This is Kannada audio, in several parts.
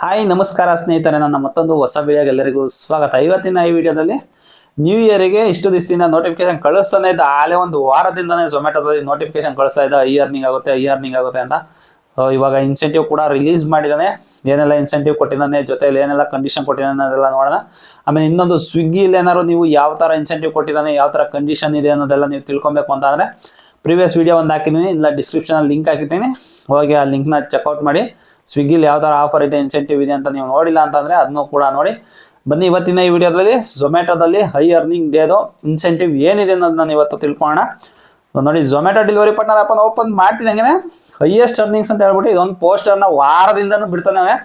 ಹಾಯ್ ನಮಸ್ಕಾರ ಸ್ನೇಹಿತರೆ, ನನ್ನ ಮತ್ತೊಂದು ಹೊಸ ವಿಡಿಯೋಗೆ ಎಲ್ಲರಿಗೂ ಸ್ವಾಗತ. ಇವತ್ತಿನ ಈ ವಿಡಿಯೋದಲ್ಲಿ ನ್ಯೂ ಇಯರ್ಗೆ ಇಷ್ಟು ದಿವಸದಿಂದ ನೋಟಿಫಿಕೇಶನ್ ಕಳಿಸ್ತಾನೆ ಇದ್ದ. ಆಲೇ ಒಂದು ವಾರದಿಂದನೇ ಝೊಮ್ಯಾಟೋದಲ್ಲಿ ನೋಟಿಫಿಕೇಶನ್ ಕಳಿಸ್ತಾ ಇದ್ದ, ಈ ಅರ್ನಿಂಗ್ ಆಗುತ್ತೆ ಅಂತ. ಇವಾಗ ಇನ್ಸೆಂಟಿವ್ ಕೂಡ ರಿಲೀಸ್ ಮಾಡಿದ್ದಾನೆ. ಏನೆಲ್ಲ ಇನ್ಸೆಂಟಿವ್ ಕೊಟ್ಟಿದ್ದಾನೆ, ಜೊತೆಯಲ್ಲಿ ಏನೆಲ್ಲ ಕಂಡೀಷನ್ ಕೊಟ್ಟಿದ್ದಾನೆ ಅದೆಲ್ಲ ನೋಡೋಣ. ಆಮೇಲೆ ಇನ್ನೊಂದು ಸ್ವಿಗ್ಗಿಲಿ ಏನಾದ್ರು ನೀವು ಯಾವ ಥರ ಇನ್ಸೆಂಟಿವ್ ಕೊಟ್ಟಿದ್ದಾನೆ, ಯಾವ ಥರ ಕಂಡೀಷನ್ ಇದೆ ಅನ್ನೋದೆಲ್ಲ ನೀವು ತಿಳ್ಕೊಬೇಕು ಅಂತ ಅಂದರೆ ಪ್ರೀವಿಯಸ್ ವಿಡಿಯೋ ಒಂದು ಹಾಕಿದ್ದೀನಿ, ಇಲ್ಲ ಡಿಸ್ಕ್ರಿಪ್ಷನಲ್ಲಿ ಲಿಂಕ್ ಹಾಕಿದ್ದೀನಿ, ಹೋಗಿ ಆ ಲಿಂಕ್ನ ಚೆಕ್ಔಟ್ ಮಾಡಿ. ಸ್ವಿಗ್ಗಿಲಿ ಯಾವ ಥರ ಆಫರ್ ಇದೆ, ಇನ್ಸೆಂಟಿವ್ ಇದೆ ಅಂತ ನೀವು ನೋಡಿಲ್ಲ ಅಂತಂದರೆ ಅದನ್ನು ಕೂಡ ನೋಡಿ. ಬನ್ನಿ ಇವತ್ತಿನ ಈ ವಿಡಿಯೋದಲ್ಲಿ ಝೊಮ್ಯಾಟೋದಲ್ಲಿ ಹೈ ಅರ್ನಿಂಗ್ ಡೇದು ಇನ್ಸೆಂಟಿವ್ ಏನಿದೆ ಅನ್ನೋದನ್ನ ನಾನು ಇವತ್ತು ತಿಳ್ಕೊಳ್ಳೋಣ. ನೋಡಿ, ಝೊಮ್ಯಾಟೋ ಡೆಲಿವರಿ ಪಾರ್ಟ್ನರ್ ಆ್ಯಪನ್ನು ಓಪನ್ ಮಾಡ್ತಿದ್ದಂಗೆ ಹೈಯೆಸ್ಟ್ ಅರ್ನಿಂಗ್ಸ್ ಅಂತ ಹೇಳ್ಬಿಟ್ಟು ಇದೊಂದು ಪೋಸ್ಟರ್ನ ವಾರದಿಂದನೂ ಬಿಡ್ತಾನೆ.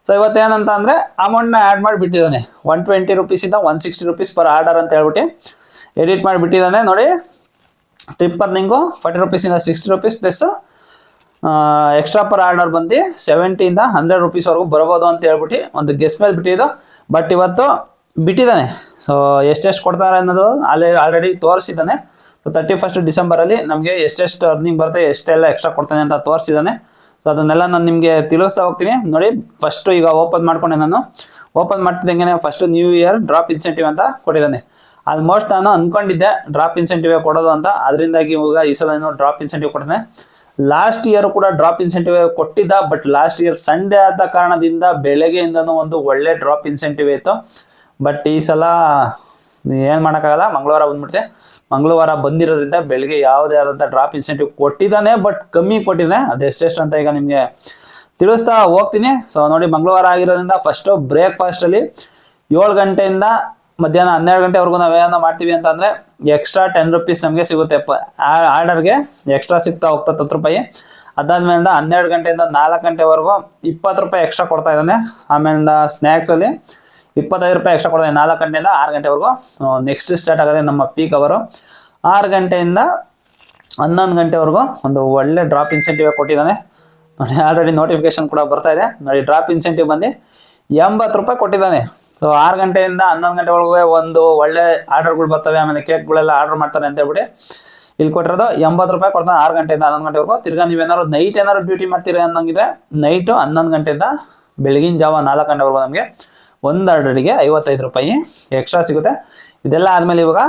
ಸೊ ಇವತ್ತೇನಂತ ಅಂದರೆ ಅಮೌಂಟ್ನ ಆ್ಯಡ್ ಮಾಡಿ ಬಿಟ್ಟಿದ್ದಾನೆ. 120 ರೂಪೀಸಿಂದ 160 ರೂಪೀಸ್ ಪರ್ ಆರ್ಡರ್ ಅಂತ ಹೇಳ್ಬಿಟ್ಟು ಎಡಿಟ್ ಮಾಡಿ ಬಿಟ್ಟಿದ್ದಾನೆ. ನೋಡಿ, tip earning 40 ರೂಪೀಸಿಂದ 60 rupees plus extra per order ಬಂದು 70ಇಂದ 100 ರೂಪೀಸ್ವರೆಗೂ ಬರ್ಬೋದು ಅಂತ ಹೇಳ್ಬಿಟ್ಟು ಒಂದು ಗೆಸ್ ಮೇಲೆ ಬಿಟ್ಟಿದ್ದು. ಬಟ್ ಇವತ್ತು ಬಿಟ್ಟಿದ್ದಾನೆ. ಸೊ ಎಷ್ಟೆಷ್ಟು ಕೊಡ್ತಾರೆ ಅನ್ನೋದು ಆಲ್ರೆಡಿ ತೋರಿಸಿದ್ದಾನೆ. ಸೊ 31 ಡಿಸೆಂಬರಲ್ಲಿ ನಮಗೆ ಎಷ್ಟೆಷ್ಟು ಅರ್ನಿಂಗ್ ಬರುತ್ತೆ, ಎಷ್ಟೆಲ್ಲ ಎಕ್ಸ್ಟ್ರಾ ಕೊಡ್ತಾನೆ ಅಂತ ತೋರಿಸಿದ್ದಾನೆ. ಸೊ ಅದನ್ನೆಲ್ಲ ನಾನು ನಿಮಗೆ ತಿಳಿಸ್ತಾ ಹೋಗ್ತೀನಿ. ನೋಡಿ, ಫಸ್ಟು ಈಗ ಓಪನ್ ಮಾಡ್ಕೊಂಡೆ. ನಾನು ಓಪನ್ ಮಾಡ್ತಿದ್ದಂಗೆ first new year drop incentive ಅಂತ ಕೊಟ್ಟಿದ್ದಾನೆ. ಆಲ್ಮೋಸ್ಟ್ ನಾನು ಅಂದ್ಕೊಂಡಿದ್ದೆ ಡ್ರಾಪ್ ಇನ್ಸೆಂಟಿವ್ ಕೊಡೋದು ಅಂತ, ಅದರಿಂದಾಗಿ ಇವಾಗ ಈ ಸಲ ಡ್ರಾಪ್ ಇನ್ಸೆಂಟಿವ್ ಕೊಡ್ತಾನೆ. ಲಾಸ್ಟ್ ಇಯರ್ ಕೂಡ ಡ್ರಾಪ್ ಇನ್ಸೆಂಟಿವ್ ಕೊಟ್ಟಿದ್ದ, ಬಟ್ ಲಾಸ್ಟ್ ಇಯರ್ ಸಂಡೇ ಆದ ಕಾರಣದಿಂದ ಬೆಳಗ್ಗೆಯಿಂದನೂ ಒಂದು ಒಳ್ಳೆ ಡ್ರಾಪ್ ಇನ್ಸೆಂಟಿವ್ ಇತ್ತು. ಬಟ್ ಈ ಸಲ ಏನು ಮಾಡೋಕ್ಕಾಗಲ್ಲ, ಮಂಗಳವಾರ ಬಂದ್ಬಿಡುತ್ತೆ. ಮಂಗಳವಾರ ಬಂದಿರೋದ್ರಿಂದ ಬೆಳಗ್ಗೆ ಯಾವುದೇ ಆದಂಥ ಡ್ರಾಪ್ ಇನ್ಸೆಂಟಿವ್ ಕೊಟ್ಟಿದ್ದಾನೆ, ಬಟ್ ಕಮ್ಮಿ ಕೊಟ್ಟಿದ್ದಾನೆ. ಅದೆಷ್ಟೆಷ್ಟು ಅಂತ ಈಗ ನಿಮಗೆ ತಿಳಿಸ್ತಾ ಹೋಗ್ತೀನಿ. ಸೊ ನೋಡಿ, ಮಂಗಳವಾರ ಆಗಿರೋದ್ರಿಂದ ಫಸ್ಟು ಬ್ರೇಕ್ಫಾಸ್ಟಲ್ಲಿ 7 ಗಂಟೆಯಿಂದ ಮಧ್ಯಾಹ್ನ 12 ಗಂಟೆವರೆಗೂ ನಾವೇನೋ ಮಾಡ್ತೀವಿ ಅಂತಂದರೆ ಎಕ್ಸ್ಟ್ರಾ 10 ರೂಪೀಸ್ ನಮಗೆ ಸಿಗುತ್ತೆ. ಆರ್ಡರ್ಗೆ ಎಕ್ಸ್ಟ್ರಾ ಸಿಗ್ತಾ ಹೋಗ್ತಾ 10 ರೂಪಾಯಿ. ಅದಾದ್ಮೇಲಿಂದ 12 ಗಂಟೆಯಿಂದ 4 ಗಂಟೆವರೆಗೂ 20 ರೂಪಾಯಿ ಎಕ್ಸ್ಟ್ರಾ ಕೊಡ್ತಾ ಇದ್ದಾನೆ. ಆಮೇಲಿಂದ ಸ್ನ್ಯಾಕ್ಸಲ್ಲಿ 25 ರೂಪಾಯಿ ಎಕ್ಸ್ಟ್ರಾ ಕೊಡ್ತಾನೆ 4 ಗಂಟೆಯಿಂದ 6 ಗಂಟೆವರೆಗೂ. ನೆಕ್ಸ್ಟ್ ಸ್ಟಾರ್ಟ್ ಆಗೋದೇ ನಮ್ಮ ಪೀಕ್ ಅವರು. 6 ಗಂಟೆಯಿಂದ 11 ಗಂಟೆವರೆಗೂ ಒಂದು ಒಳ್ಳೆ ಡ್ರಾಪ್ ಇನ್ಸೆಂಟಿವ್ ಕೊಟ್ಟಿದ್ದಾನೆ. ನೋಡಿ, ಆಲ್ರೆಡಿ ನೋಟಿಫಿಕೇಶನ್ ಕೂಡ ಬರ್ತಾ ಇದೆ. ನೋಡಿ, ಡ್ರಾಪ್ ಇನ್ಸೆಂಟಿವ್ ಬಂದು 80 ರೂಪಾಯಿ ಕೊಟ್ಟಿದ್ದಾನೆ. ಸೊ 6 ಗಂಟೆಯಿಂದ 11 ಗಂಟೆವರೆಗೆ ಒಂದು ಒಳ್ಳೆ ಆರ್ಡರ್ಗಳು ಬರ್ತವೆ. ಆಮೇಲೆ ಕೇಕ್ಗಳೆಲ್ಲ ಆರ್ಡರ್ ಮಾಡ್ತಾರೆ ಅಂತ ಹೇಳ್ಬಿಟ್ಟು ಇಲ್ಲಿ ಕೊಟ್ಟಿರೋದು 80 ರೂಪಾಯಿ ಕೊಡ್ತಾನೆ 6 ಗಂಟೆಯಿಂದ 11 ಗಂಟೆವರೆಗೂ. ತಿರ್ಗಾ ನೀವೇನಾದ್ರು ನೈಟ್ ಏನಾದ್ರು ಡ್ಯೂಟಿ ಮಾಡ್ತೀರಿ ಅನ್ನೋಂಗಿದ್ರೆ ನೈಟು 11 ಗಂಟೆಯಿಂದ ಬೆಳಗಿನ ಜಾವ 4 ಗಂಟೆವರೆಗೂ ನಮಗೆ ಒಂದು ಆರ್ಡರಿಗೆ 55 ರೂಪಾಯಿ ಎಕ್ಸ್ಟ್ರಾ ಸಿಗುತ್ತೆ. ಇದೆಲ್ಲ ಆದಮೇಲೆ ಇವಾಗ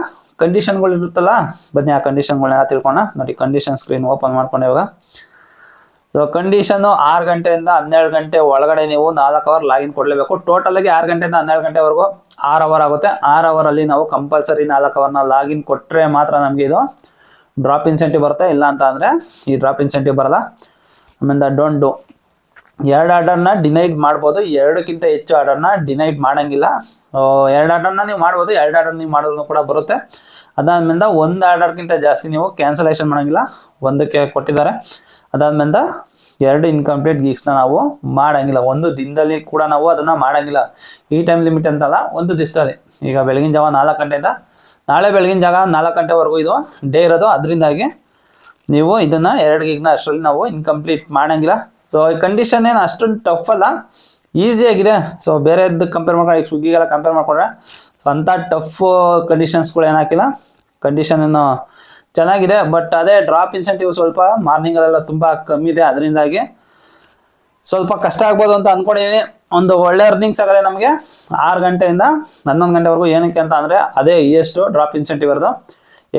ಕಂಡೀಷನ್ಗಳು ಇರುತ್ತಲ್ಲ, ಬನ್ನಿ ಆ ಕಂಡೀಷನ್ಗಳನ್ನ ತಿಳ್ಕೊಳ್ಳೋಣ. ನೋಡಿ, ಕಂಡೀಷನ್ ಸ್ಕ್ರೀನ್ ಓಪನ್ ಮಾಡ್ಕೊಂಡು ಇವಾಗ. ಸೊ ಕಂಡೀಷನ್ನು 6 ಗಂಟೆಯಿಂದ 12 ಗಂಟೆ ಒಳಗಡೆ ನೀವು 4 ಅವರ್ ಲಾಗಿನ್ ಕೊಡಲೇಬೇಕು. ಟೋಟಲಾಗಿ 6 ಗಂಟೆಯಿಂದ 12 ಗಂಟೆವರೆಗೂ 6 ಅವರ್ ಆಗುತ್ತೆ. 6 ಅವರಲ್ಲಿ ನಾವು ಕಂಪಲ್ಸರಿ 4 ಅವರ್ನ ಲಾಗಿನ್ ಕೊಟ್ಟರೆ ಮಾತ್ರ ನಮಗೆ ಇದು ಡ್ರಾಪ್ ಇನ್ಸೆಂಟಿವ್ ಬರುತ್ತೆ. ಇಲ್ಲ ಅಂತ ಅಂದರೆ ಈ ಡ್ರಾಪ್ ಇನ್ಸೆಂಟಿವ್ ಬರಲ್ಲ. ಆಮೇಲೆ ಡೋಂಟ್ ಡೂ 2 ಆರ್ಡರ್ನ ಡಿನೈಡ್ ಮಾಡ್ಬೋದು, 2ಕ್ಕಿಂತ ಹೆಚ್ಚು ಆರ್ಡರ್ನ ಡಿನೈಡ್ ಮಾಡೋಂಗಿಲ್ಲ. 2 ಆರ್ಡರ್ನ ನೀವು ಮಾಡ್ಬೋದು, 2 ಆರ್ಡರ್ ನೀವು ಮಾಡೋದು ಕೂಡ ಬರುತ್ತೆ. ಅದಾದ್ಮೇಲೆ 1 ಆರ್ಡರ್ಗಿಂತ ಜಾಸ್ತಿ ನೀವು ಕ್ಯಾನ್ಸಲೇಷನ್ ಮಾಡೋಂಗಿಲ್ಲ, 1ಕ್ಕೆ ಕೊಟ್ಟಿದ್ದಾರೆ. ಅದಾದ್ಮೇಲೆ 2 ಇನ್ಕಂಪ್ಲೀಟ್ ಗೀಕ್ಸ್ನ ನಾವು ಮಾಡೋಂಗಿಲ್ಲ, 1 ದಿನದಲ್ಲಿ ಕೂಡ ನಾವು ಅದನ್ನು ಮಾಡೋಂಗಿಲ್ಲ. ಈ ಟೈಮ್ ಲಿಮಿಟ್ ಅಂತಲ್ಲ, 1 ದಿವಸದಲ್ಲಿ. ಈಗ ಬೆಳಗಿನ ಜಾವ 4 ಗಂಟೆಯಿಂದ ನಾಳೆ ಬೆಳಗಿನ ಜಾಗ 4 ಗಂಟೆವರೆಗೂ ಇದು ಡೇ ಇರೋದು. ಅದರಿಂದಾಗಿ ನೀವು ಇದನ್ನು 2 ಗೀಗ್ನ ಅಷ್ಟರಲ್ಲಿ ನಾವು ಇನ್ಕಂಪ್ಲೀಟ್ ಮಾಡೋಂಗಿಲ್ಲ. ಸೊ ಈ ಕಂಡೀಷನ್ ಏನು ಅಷ್ಟೊಂದು ಟಫ್ ಅಲ್ಲ, ಈಸಿಯಾಗಿದೆ. ಸೊ ಬೇರೆದ್ದು ಕಂಪೇರ್ ಮಾಡ್ಕೊಂಡು ಸ್ವಿಗ್ಗಿಗೆಲ್ಲ ಕಂಪೇರ್ ಮಾಡಿಕೊಂಡ್ರೆ ಸೊ ಅಂಥ ಟಫ್ ಕಂಡೀಷನ್ಸ್ಗಳು ಏನು ಹಾಕಿಲ್ಲ. ಕಂಡೀಷನ್ ಏನು ಚೆನ್ನಾಗಿದೆ. ಬಟ್ ಅದೇ ಡ್ರಾಪ್ ಇನ್ಸೆಂಟಿವ್ ಸ್ವಲ್ಪ ಮಾರ್ನಿಂಗಲ್ಲೆಲ್ಲ ತುಂಬ ಕಮ್ಮಿ ಇದೆ. ಅದರಿಂದಾಗಿ ಸ್ವಲ್ಪ ಕಷ್ಟ ಆಗ್ಬೋದು ಅಂತ ಅಂದ್ಕೊಂಡಿದ್ದೀನಿ. ಒಂದು ಒಳ್ಳೆ ಅರ್ನಿಂಗ್ಸ್ ಆಗೋದೆ ನಮಗೆ 6 ಗಂಟೆಯಿಂದ 11 ಗಂಟೆವರೆಗೂ. ಏನಕ್ಕೆ ಅಂತ ಅಂದರೆ ಅದೇ ಎಷ್ಟು ಡ್ರಾಪ್ ಇನ್ಸೆಂಟಿವ್ ಇರೋದು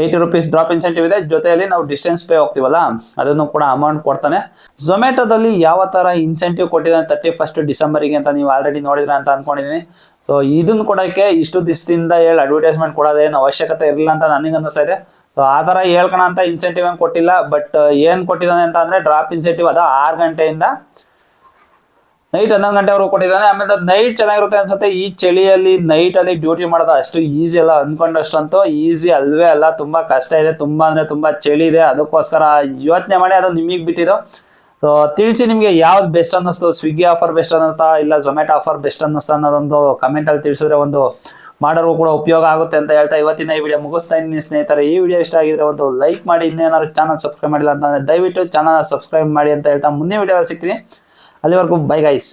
80 ರೂಪೀಸ್ ಡ್ರಾಪ್ ಇನ್ಸೆಂಟಿವ್ ಇದೆ. ಜೊತೆಯಲ್ಲಿ ನಾವು ಡಿಸ್ಟೆನ್ಸ್ ಪೇ ಹೋಗ್ತೀವಲ್ಲ, ಅದನ್ನು ಕೂಡ ಅಮೌಂಟ್ ಕೊಡ್ತಾನೆ. ಝೊಮ್ಯಾಟೋದಲ್ಲಿ ಯಾವ ಥರ ಇನ್ಸೆಂಟಿವ್ ಕೊಟ್ಟಿದ್ದಾನೆ 31 ಡಿಸೆಂಬರಿಗೆ ಅಂತ ನೀವು ಆಲ್ರೆಡಿ ನೋಡಿದ್ರೆ ಅಂತ ಅಂದ್ಕೊಂಡಿದ್ದೀನಿ. ಸೊ ಇದನ್ನು ಕೊಡೋಕ್ಕೆ ಇಷ್ಟು ದಿವಸದಿಂದ ಅಡ್ವರ್ಟೈಸ್ಮೆಂಟ್ ಕೊಡೋದೇನು ಅವಶ್ಯಕತೆ ಇರಲಿಲ್ಲ ಅಂತ ನನಗೆ ಅನ್ನಿಸ್ತಾ ಇದೆ. ಸೊ ಆ ಥರ ಹೇಳ್ಕೋಣ ಅಂತ ಇನ್ಸೆಂಟಿವ್ ಏನು ಕೊಟ್ಟಿಲ್ಲ. ಬಟ್ ಏನು ಕೊಟ್ಟಿದ್ದಾನೆ ಅಂತ ಅಂದರೆ ಡ್ರಾಪ್ ಇನ್ಸೆಂಟಿವ್ ಅದು 6 ಗಂಟೆಯಿಂದ ನೈಟ್ 11 ಗಂಟೆವರೆಗೂ ಕೊಟ್ಟಿದ್ದಾನೆ. ಆಮೇಲೆ ನೈಟ್ ಚೆನ್ನಾಗಿರುತ್ತೆ ಅನ್ಸುತ್ತೆ. ಈ ಚಳಿಯಲ್ಲಿ ನೈಟಲ್ಲಿ ಡ್ಯೂಟಿ ಮಾಡೋದು ಅಷ್ಟು ಈಸಿ ಅಲ್ಲ, ಅಂದ್ಕೊಂಡಷ್ಟು ಅಂತೂ ಈಸಿ ಅಲ್ವೇ ಅಲ್ಲ. ತುಂಬ ಕಷ್ಟ ಇದೆ, ತುಂಬ ಅಂದರೆ ತುಂಬ ಚಳಿ ಇದೆ. ಅದಕ್ಕೋಸ್ಕರ ಯೋಚನೆ ಮಾಡಿ ಅದು ನಿಮಗೆ ಬಿಟ್ಟಿದ್ದು. ಸೊ ತಿಳಿಸಿ ನಿಮಗೆ ಯಾವ್ದು ಬೆಸ್ಟ್ ಅನ್ನಿಸ್ತು, ಸ್ವಿಗ್ಗಿ ಆಫರ್ ಬೆಸ್ಟ್ ಅನ್ನಿಸ್ತಾ ಇಲ್ಲ ಝೊಮ್ಯಾಟೋ ಆಫರ್ ಬೆಸ್ಟ್ ಅನ್ನಿಸ್ತಾ ಅನ್ನೋದೊಂದು ಕಮೆಂಟಲ್ಲಿ ತಿಳಿಸಿದ್ರೆ ಒಂದು ಮಾಡೋರು ಕೂಡ ಉಪಯೋಗ ಆಗುತ್ತೆ ಅಂತ ಹೇಳ್ತಾ ಇವತ್ತಿನ ಈ ವಿಡಿಯೋ ಮುಗಿಸ್ತಾ ಇದ್ದೀನಿ ಸ್ನೇಹಿತರೆ. ಈ ವಿಡಿಯೋ ಇಷ್ಟ ಆಗಿದ್ರೆ ಒಂದು ಲೈಕ್ ಮಾಡಿ, ಇನ್ನೇನಾದ್ರು ಚಾನಲ್ ಸಬ್ಸ್ಕ್ರೈಬ್ ಮಾಡಿಲ್ಲ ಅಂತಂದರೆ ದಯವಿಟ್ಟು ಚಾನಲ್ ಸಬ್ಸ್ಕ್ರೈಬ್ ಮಾಡಿ ಅಂತ ಹೇಳ್ತಾ ಮುಂದಿನ ವಿಡಿಯೋದಲ್ಲಿ ಸಿಗ್ತೀನಿ. ಅಲ್ಲಿವರೆಗೂ ಬೈ ಗೈಸ್.